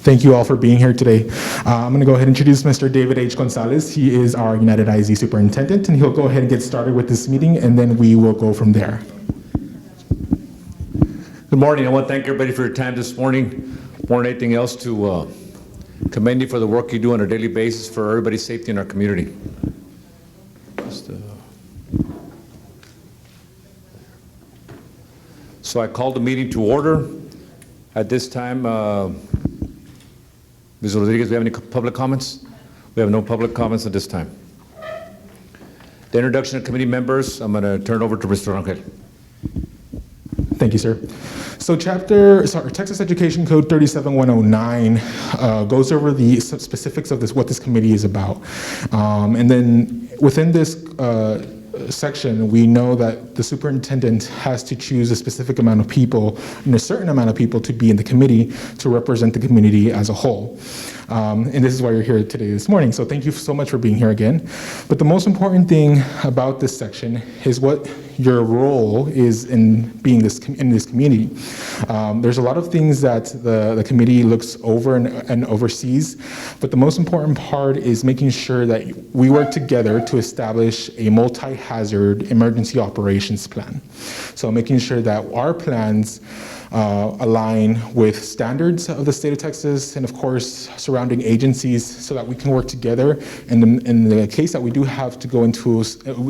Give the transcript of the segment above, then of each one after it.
Thank you all for being here today. I'm going to go ahead and introduce Mr. David H. Gonzalez. He is our United IZ Superintendent, and he'll go ahead and get started with this meeting, and then we will go from there. Good morning. I want to thank everybody for your time this morning. More than anything else, to commend you for the work you do on a daily basis for everybody's safety in our community. So I called the meeting to order. At this time, Ms. Rodriguez, do we have any public comments? We have no public comments at this time. The introduction of committee members, I'm going to turn it over to Mr. Rangel. Thank you, sir. So Texas Education Code 37109 goes over the specifics of what this committee is about. And then within this section, we know that the superintendent has to choose a specific amount of people and a certain amount of people to be in the committee to represent the community as a whole. And this is why you're here today this morning. So thank you so much for being here again. But the most important thing about this section is what your role is in being in this community. There's a lot of things that the committee looks over and oversees, but the most important part is making sure that we work together to establish a multi-hazard emergency operations plan. So making sure that our plans align with standards of the state of Texas and, of course, surrounding agencies, so that we can work together in the case that we do have to go into,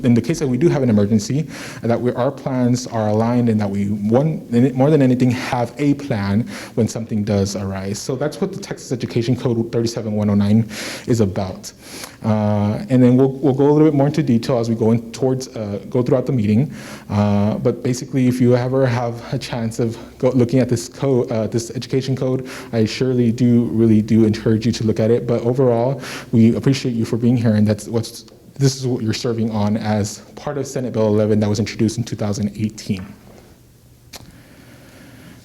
in the case that we do have an emergency, and that our plans are aligned, and that we, more than anything, have a plan when something does arise. So that's what the Texas Education Code 37109 is about. And then we'll go a little bit more into detail as we go throughout the meeting. But basically, if you ever have a chance of looking at this code, this education code, I surely really do encourage you to look at it. But overall, we appreciate you for being here, and this is what you're serving on as part of Senate Bill 11 that was introduced in 2018.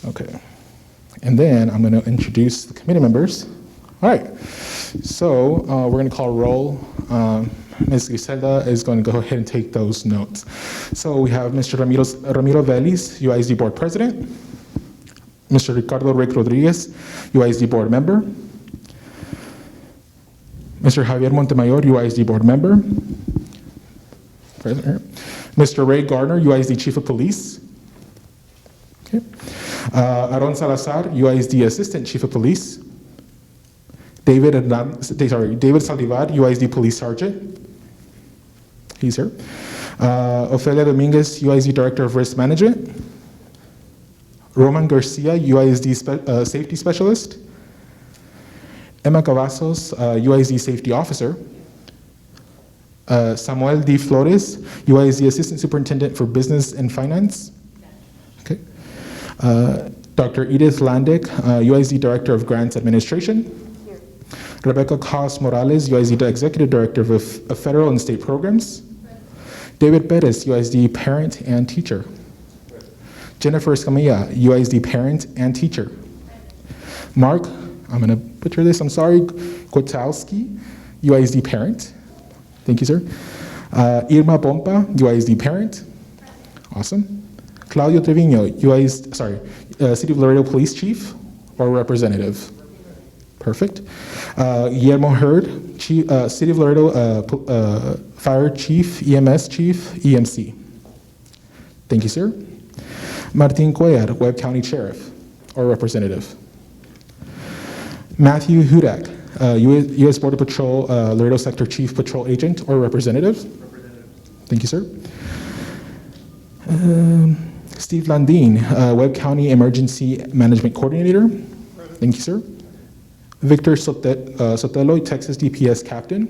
Okay, and then I'm going to introduce the committee members. All right, so we're going to call roll. Ms. Griselda is going to go ahead and take those notes. So we have Mr. Ramiro Vélez, UISD Board President. Mr. Ricardo Rick Rodriguez, UISD Board Member. Mr. Javier Montemayor, UISD Board Member. Mr. Ray Gardner, UISD Chief of Police. Okay. Aaron Salazar, UISD Assistant Chief of Police. David Saldivar, UISD Police Sergeant. He's here. Ofelia Dominguez, UISD Director of Risk Management. Roman Garcia, UISD Safety Specialist. Emma Cavazos, UISD Safety Officer. Samuel D. Flores, UISD Assistant Superintendent for Business and Finance. Okay. Dr. Edith Landick, UISD Director of Grants Administration. Here. Rebecca Cos Morales, UISD Executive Director of Federal and State Programs. David Perez, UISD Parent and Teacher. Jennifer Escamilla, UISD Parent and Teacher. Mark, I'm going to butcher this, I'm sorry, Kotowski, UISD Parent. Thank you, sir. Irma Pompa, UISD Parent. Awesome. Claudio Trevino, City of Laredo Police Chief or Representative. Perfect. Guillermo Hurd, City of Laredo Fire Chief, EMS Chief, EMC. Thank you, sir. Martin Cuellar, Webb County Sheriff or Representative. Matthew Hudak, U.S. Border Patrol Laredo Sector Chief Patrol Agent or Representative. Thank you, sir. Steve Landine, Webb County Emergency Management Coordinator. Thank you, sir. Victor Sotelo, Texas DPS Captain.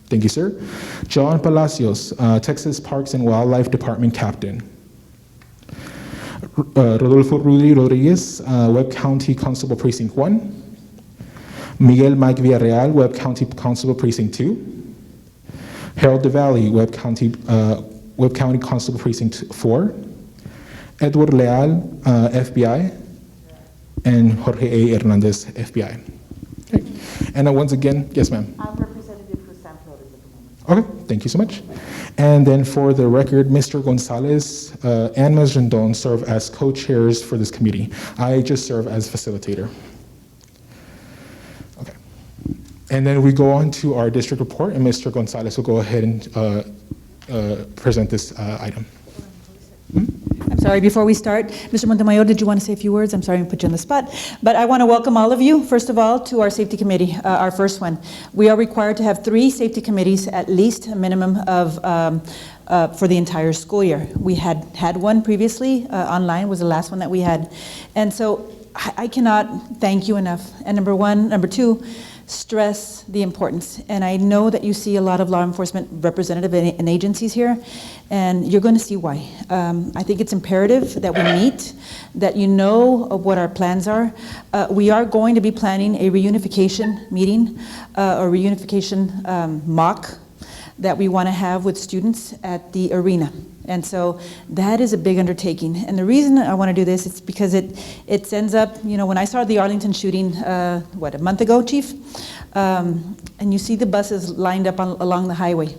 Thank you, sir. John Palacios, Texas Parks and Wildlife Department Captain. Rodolfo Rudy Rodriguez, Webb County Constable Precinct 1. Miguel Mike Villarreal, Webb County Constable Precinct 2. Harold DeValley, Webb County Constable Precinct 4. Edward Leal, FBI. And Jorge A. Hernandez, FBI. Okay. And once again, yes, ma'am. I'm representative for San Flores at the moment. Okay, thank you so much. And then for the record, Mr. Gonzalez and Ms. Rendon serve as co-chairs for this committee. I just serve as facilitator. And then we go on to our district report, and Mr. Gonzalez will go ahead and present this item. I'm sorry, before we start, Mr. Montemayor, did you want to say a few words? I'm sorry to put you on the spot. But I want to welcome all of you, first of all, to our safety committee, our first one. We are required to have 3 safety committees, at least a minimum of, for the entire school year. We had one previously, online was the last one that we had. And so I cannot thank you enough. And number 1, number 2, stress the importance. And I know that you see a lot of law enforcement representative and agencies here, and you're going to see why. I think it's imperative that we meet, that you know of what our plans are. We are going to be planning a reunification meeting, or reunification mock that we want to have with students at the arena. And so that is a big undertaking. And the reason I want to do this is because it sends up, you know, when I saw the Arlington shooting, a month ago, Chief? And you see the buses lined up along the highway.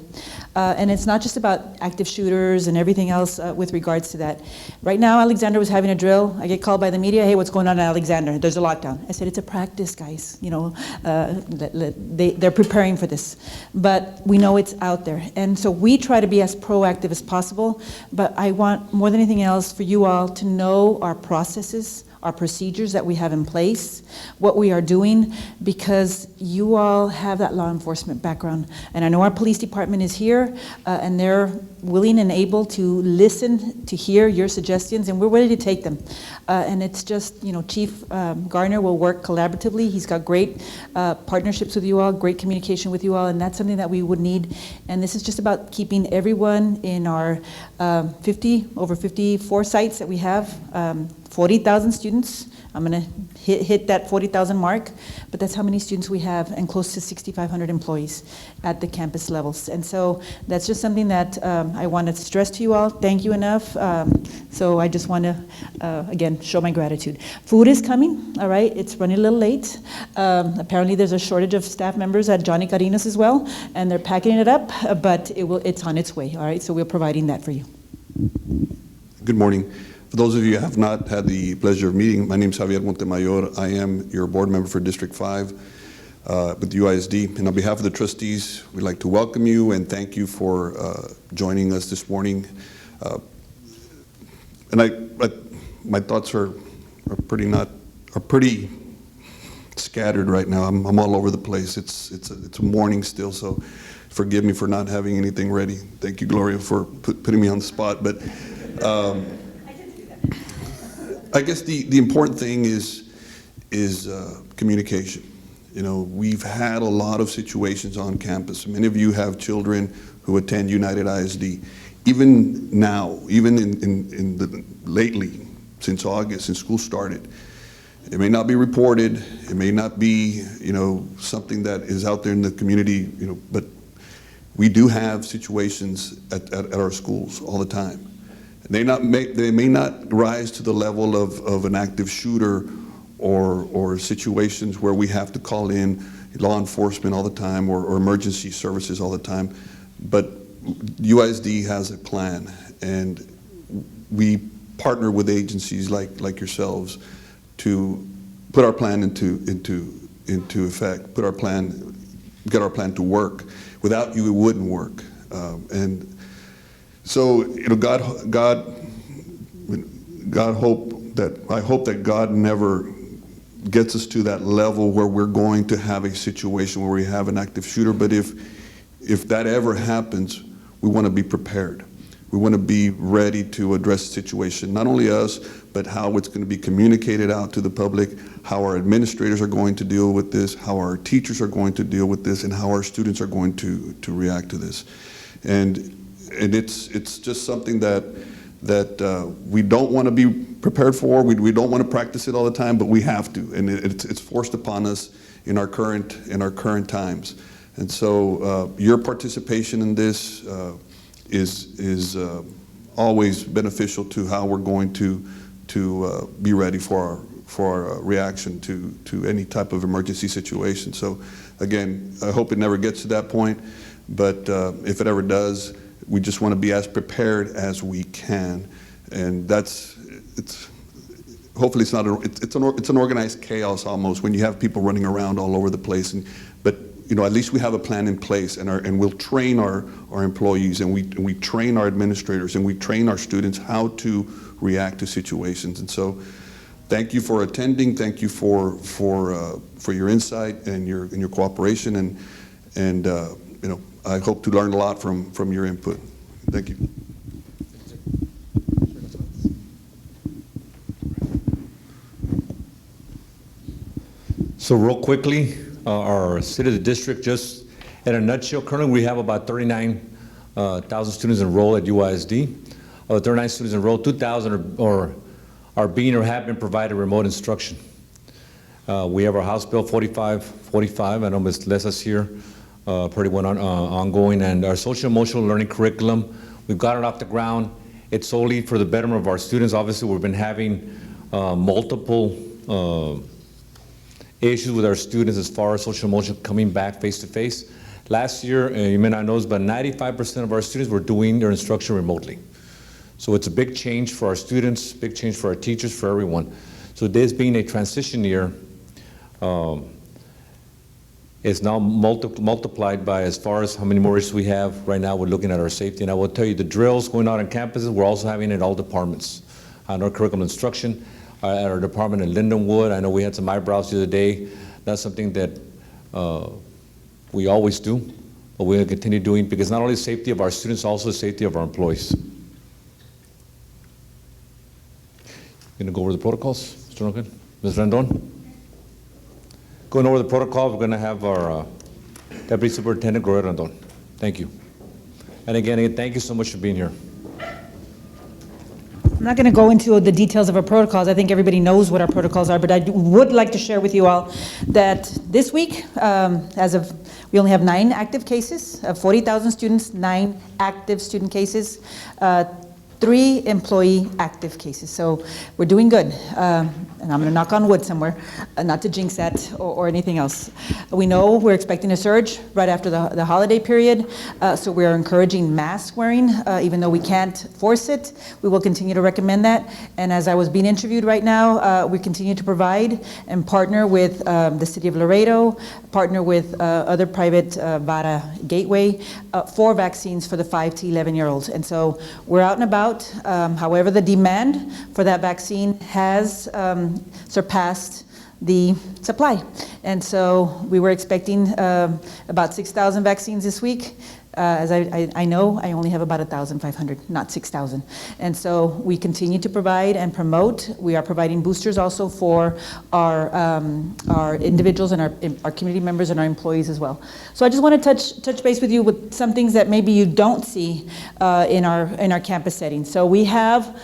And it's not just about active shooters and everything else with regards to that. Right now, Alexander was having a drill. I get called by the media, hey, what's going on in Alexander? There's a lockdown. I said, it's a practice, guys. You know, they're preparing for this. But we know it's out there. And so we try to be as proactive as possible. But I want, more than anything else, for you all to know our processes, our procedures that we have in place, what we are doing, because you all have that law enforcement background. And I know our police department is here, and they're willing and able to listen, to hear your suggestions, and we're ready to take them. And it's just, you know, Chief Garner will work collaboratively. He's got great partnerships with you all, great communication with you all, and that's something that we would need. And this is just about keeping everyone in our over 54 sites that we have, 40,000 students. I'm going to hit that 40,000 mark, but that's how many students we have, and close to 6,500 employees at the campus levels. And so that's just something that I want to stress to you all. Thank you enough. So I just want to, again, show my gratitude. Food is coming, all right? It's running a little late. Apparently there's a shortage of staff members at Johnny Carinos as well, and they're packing it up, but it's on its way, all right? So we're providing that for you. Good morning. For those of you who have not had the pleasure of meeting, my name is Javier Montemayor. I am your board member for District 5 with UISD. And on behalf of the trustees, we'd like to welcome you and thank you for joining us this morning. My thoughts are pretty scattered right now. I'm all over the place. It's a morning still, so forgive me for not having anything ready. Thank you, Gloria, for putting me on the spot. But I guess the important thing is communication. You know, we've had a lot of situations on campus. Many of you have children who attend United ISD. Even now, even lately, since August, since school started, it may not be reported. It may not be, you know, something that is out there in the community, you know, but we do have situations at our schools all the time. They may not rise to the level of an active shooter or situations where we have to call in law enforcement all the time or emergency services all the time, but UISD has a plan, and we partner with agencies like yourselves to put our plan into effect, get our plan to work. Without you, it wouldn't work, and so, you know, I hope that God never gets us to that level where we're going to have a situation where we have an active shooter. But if that ever happens, we want to be prepared. We want to be ready to address the situation, not only us, but how it's going to be communicated out to the public, how our administrators are going to deal with this, how our teachers are going to deal with this, and how our students are going to react to this. And it's just something that we don't want to be prepared for. We don't want to practice it all the time, but we have to, and it's forced upon us in our current times. And so your participation in this is always beneficial to how we're going to be ready for our reaction to any type of emergency situation. So again, I hope it never gets to that point, but if it ever does, we just want to be as prepared as we can, and hopefully it's not it's an organized chaos almost when you have people running around all over the place. But at least we have a plan in place, and we'll train our employees, and we train our administrators, and we train our students how to react to situations. And so thank you for attending. Thank you for your insight and your cooperation, and I hope to learn a lot from your input. Thank you. So real quickly, our city of the district, just in a nutshell, currently we have about 39,000 students enrolled at UISD. Of the 39 students enrolled, 2,000 are being or have been provided remote instruction. We have our House Bill 4545. I know Ms. Lesa's here, pretty well ongoing, and our social emotional learning curriculum, we've got it off the ground. It's solely for the betterment of our students. Obviously, we've been having multiple issues with our students as far as social emotional coming back face to face. Last year, you may not know, but 95% of our students were doing their instruction remotely. So it's a big change for our students, big change for our teachers, for everyone. So this being a transition year, it's now multiplied by as far as how many more issues we have. Right now, we're looking at our safety. And I will tell you, the drills going on campuses, we're also having it in all departments. On our curriculum instruction, at our department in Lindenwood, I know we had some eyebrows the other day. That's something that we always do, but we're going to continue doing, because not only the safety of our students, also the safety of our employees. Going to go over the protocols, Mr. Duncan? Ms. Rendon? Going over the protocol, we're going to have our Deputy Superintendent, Gloria Rendon. Thank you. And again, thank you so much for being here. I'm not going to go into the details of our protocols. I think everybody knows what our protocols are, but I would like to share with you all that this week, we only have 9 active cases, 40,000 students, 9 active student cases, 3 employee active cases. So we're doing good. And I'm going to knock on wood somewhere, not to jinx that or anything else. We know we're expecting a surge right after the holiday period, so we're encouraging mask wearing, even though we can't force it. We will continue to recommend that. And as I was being interviewed right now, we continue to provide and partner with the City of Laredo, partner with other private VARA Gateway for vaccines for the 5 to 11-year-olds. And so we're out and about. However, the demand for that vaccine has surpassed the supply. And so we were expecting about 6,000 vaccines this week. As I know, I only have about 1,500, not 6,000. And so we continue to provide and promote. We are providing boosters also for our individuals and our community members and our employees as well. So I just want to touch base with you with some things that maybe you don't see in our campus setting. So we have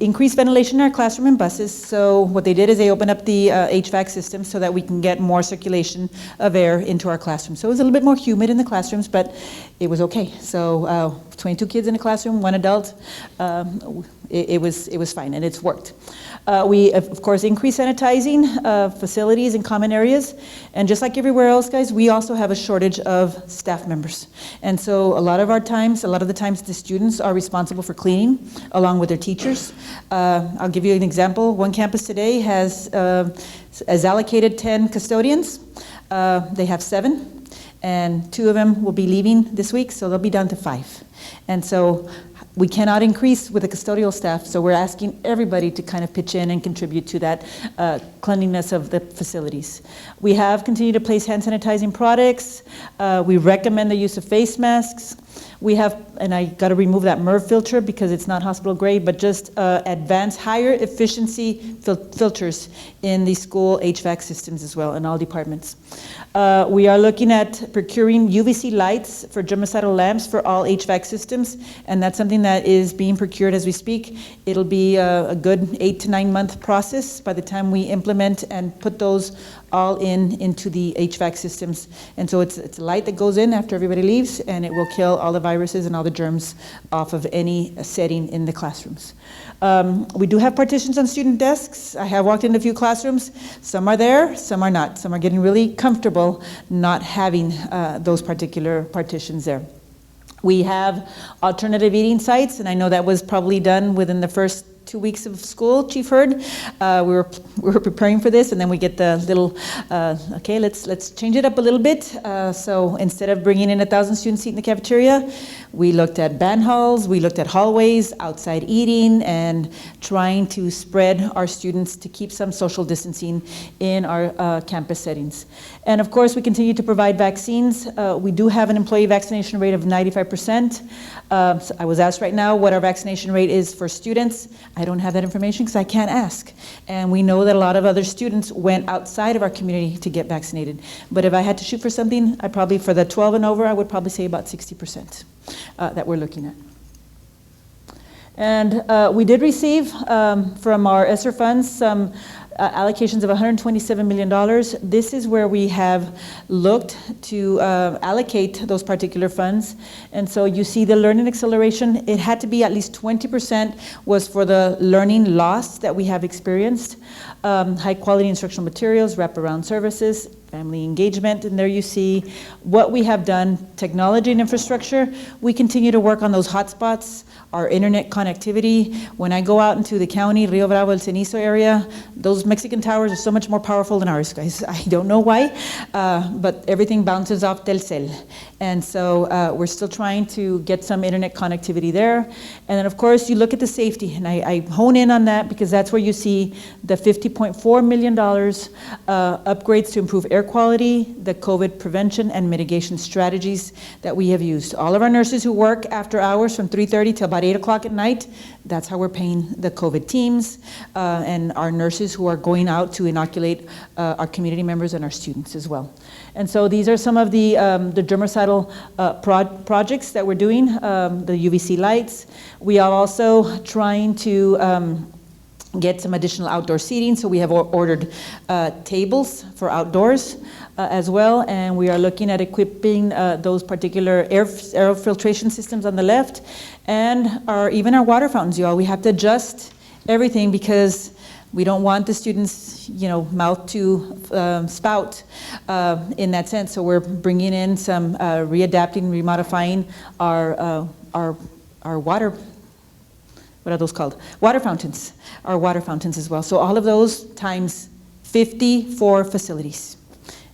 increased ventilation in our classroom and buses. So what they did is they opened up the HVAC system so that we can get more circulation of air into our classroom. So it was a little bit more humid in the classrooms, but it was okay. So 22 kids in a classroom, 1 adult. It was fine, and it's worked. We, of course, increase sanitizing facilities and common areas. And just like everywhere else, guys, we also have a shortage of staff members. And so a lot of the times the students are responsible for cleaning along with their teachers. I'll give you an example. One campus today has allocated 10 custodians. They have 7, and 2 of them will be leaving this week, so they'll be down to 5. And so we cannot increase with the custodial staff, so we're asking everybody to kind of pitch in and contribute to that cleanliness of the facilities. We have continued to place hand sanitizing products. We recommend the use of face masks. We have, and I got to remove that MERV filter because it's not hospital grade, but just advanced higher efficiency filters in the school HVAC systems as well in all departments. We are looking at procuring UVC lights for germicidal lamps for all HVAC systems, and that's something that is being procured as we speak. It'll be a good 8 to 9 month process by the time we implement and put those all into the HVAC systems. And so it's a light that goes in after everybody leaves, and it will kill all the viruses and all the germs off of any setting in the classrooms. We do have partitions on student desks. I have walked into a few classrooms. Some are there, some are not. Some are getting really comfortable not having those particular partitions there. We have alternative eating sites, and I know that was probably done within the first 2 weeks of school, Chief Hurd. We were preparing for this, and then we get the little, okay, let's change it up a little bit. So instead of bringing in 1,000 students to eat in the cafeteria, we looked at band halls, we looked at hallways, outside eating, and trying to spread our students to keep some social distancing in our campus settings. And of course, we continue to provide vaccines. We do have an employee vaccination rate of 95%. So I was asked right now what our vaccination rate is for students. I don't have that information because I can't ask. And we know that a lot of other students went outside of our community to get vaccinated. But if I had to shoot for something, I probably, for the 12 and over, I would probably say about 60% that we're looking at. And we did receive from our ESSER funds some allocations of $127 million. This is where we have looked to allocate those particular funds. And so you see the learning acceleration, it had to be at least 20% was for the learning loss that we have experienced. High quality instructional materials, wraparound services, family engagement, and there you see what we have done, technology and infrastructure. We continue to work on those hotspots, our internet connectivity. When I go out into the county, Rio Bravo, El Cenizo area, those Mexican towers are so much more powerful than ours, guys. I don't know why, but everything bounces off Telcel. And so we're still trying to get some internet connectivity there. And then of course you look at the safety, and I hone in on that because that's where you see the $50.4 million upgrades to improve air quality, the COVID prevention and mitigation strategies that we have used. All of our nurses who work after hours from 3:30 till about 8 o'clock at night, that's how we're paying the COVID teams, and our nurses who are going out to inoculate our community members and our students as well. And so these are some of the germicidal projects that we're doing, the UVC lights. We are also trying to get some additional outdoor seating, so we have ordered tables for outdoors as well, and we are looking at equipping those particular air filtration systems on the left, and even our water fountains, y'all. We have to adjust everything because we don't want the students, mouth to spout in that sense. So we're bringing in some readapting, remodifying our water. What are those called? Water fountains, our water fountains as well. So all of those times 54 facilities.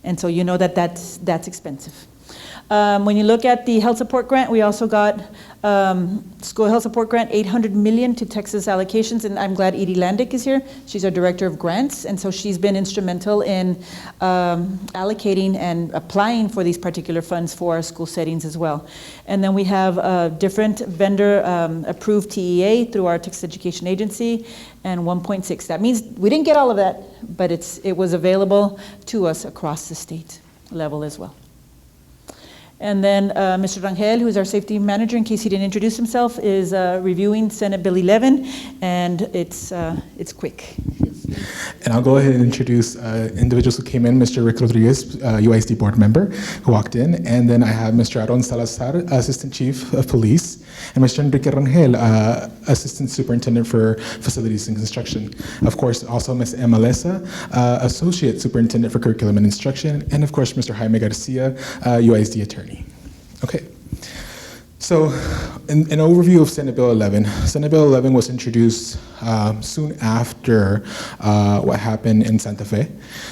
And so you know that that's expensive. When you look at the health support grant, we also got school health support grant, $800 million to Texas allocations, and I'm glad Edie Landick is here. She's our director of grants, and so she's been instrumental in allocating and applying for these particular funds for our school settings as well. And then we have different vendor approved TEA through our Texas Education Agency, and 1.6. That means we didn't get all of that, but it was available to us across the state level as well. And then Mr. Rangel, who's our safety manager, in case he didn't introduce himself, is reviewing Senate Bill 11, and it's quick. And I'll go ahead and introduce individuals who came in. Mr. Rick Rodriguez, UISD board member, who walked in. And then I have Mr. Aaron Salazar, Assistant Chief of Police, and Mr. Enrique Rangel, Assistant Superintendent for Facilities and Construction. Of course, also Ms. Emma Lessa, Associate Superintendent for Curriculum and Instruction, and of course, Mr. Jaime Garcia, UISD Attorney. Okay. So, an overview of Senate Bill 11. Senate Bill 11 was introduced soon after what happened in Santa Fe.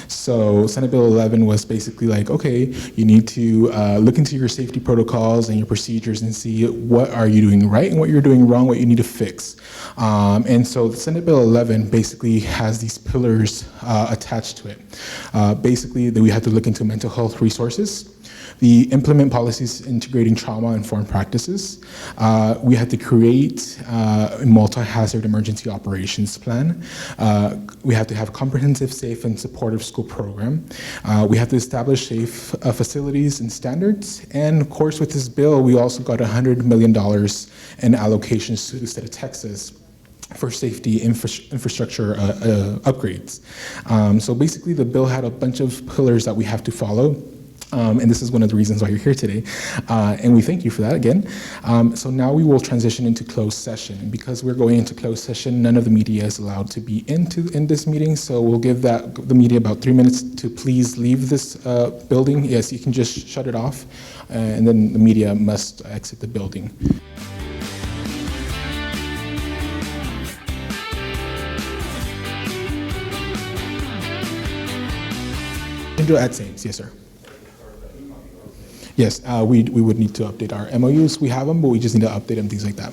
So, Senate Bill 11 was basically like, okay, you need to look into your safety protocols and your procedures and see what are you doing right and what you're doing wrong, what you need to fix. And so, the Senate Bill 11 basically has these pillars attached to it. Basically, that we have to look into mental health resources. The implement policies integrating trauma-informed practices. We had to create a multi-hazard emergency operations plan. We have to have a comprehensive, safe, and supportive school program. We have to establish safe facilities and standards. And of course, with this bill, we also got $100 million in allocations to the state of Texas for safety infrastructure upgrades. So basically, the bill had a bunch of pillars that we have to follow. And this is one of the reasons why you're here today. And we thank you for that again. So now we will transition into closed session. And because we're going into closed session, none of the media is allowed to be in this meeting. So we'll give the media about 3 minutes to please leave this building. Yes, you can just shut it off. And then the media must exit the building. do it at Sames, yes, sir. Yes, we would need to update our MOUs. We have them, but we just need to update them, things like that.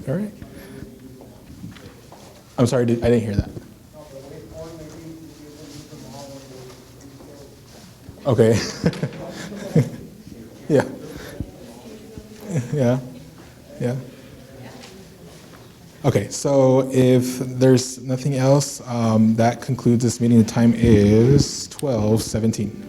All right. I'm sorry, I didn't hear that. Okay. Yeah. Yeah. Yeah. Okay, so if there's nothing else, that concludes this meeting. The time is 12:17.